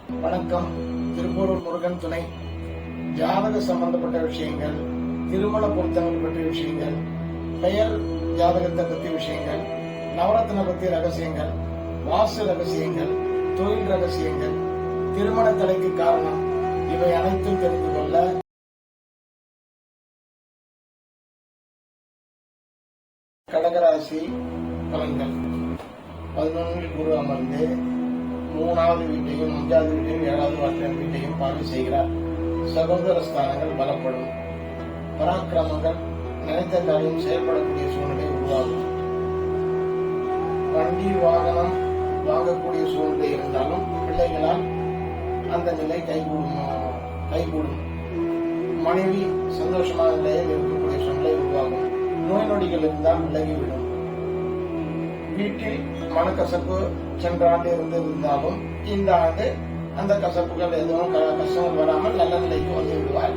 வணக்கம். திருப்பூரூர் முருகன் துணை. ஜாதக சம்பந்தப்பட்ட விஷயங்கள், திருமண பொருத்தங்கள் பற்றிய விஷயங்கள், பெயர் ஜாதகத்தை பற்றிய விஷயங்கள், நவரத்ன பற்றிய ரகசியங்கள், வாசு ரகசியங்கள், தொழில் ரகசியங்கள், திருமண தடைக்கு காரணம், இவை அனைத்தும் தெரிந்து கொள்ள கடகராசி பலன்கள். 11 குரு அமர்ந்து 3வது வீட்டையும் 5வது வீட்டையும் 7வது வாக்கிய வீட்டையும் பார்வை செய்கிறார். சகோதர ஸ்தானங்கள் பலப்படும். பராக்கிரமங்கள் நினைத்த காரியம் செயல்படக்கூடிய சூழ்நிலை உருவாகும். வண்டி வாகனம் வாங்கக்கூடிய சூழ்நிலை இருந்தாலும் பிள்ளைகளால் அந்த நிலை கைகூடும். மனைவி சந்தோஷமான நிலையில் இருக்கக்கூடிய சூழ்நிலை உருவாகும். நோய் நொடிகள் இருந்தால் விலகிவிடும். வீட்டில் மனக்கசப்பு சென்ற ஆண்டு இருந்திருந்தாலும் இந்த ஆண்டு அந்த கசப்புகள் எதுவும் கஷ்டங்கள் வராமல் நல்ல நிலைக்கு வந்து விடுவார்.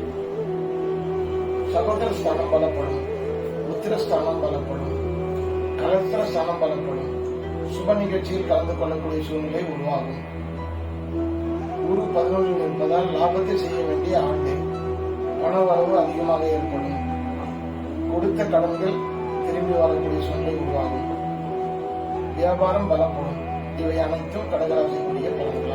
சகோதர ஸ்தானம் பலப்படும். உத்திரஸ்தானம் பலப்படும். கலத்திர ஸ்தானம் பலப்படும். சுப நிகழ்ச்சியில் கலந்து கொள்ளக்கூடிய சூழ்நிலை உருவாகும். குரு 11 இருப்பதால் லாபத்தை செய்ய வேண்டிய ஆண்டு. பண வரவு அதிகமாக ஏற்படும். கொடுத்த கடன்கள் திரும்பி வரக்கூடிய சூழ்நிலை உருவாகும். வியாபாரம் பலப்படும். இவை அனைத்தும் கடகராசிக்குரிய பலன்கள்.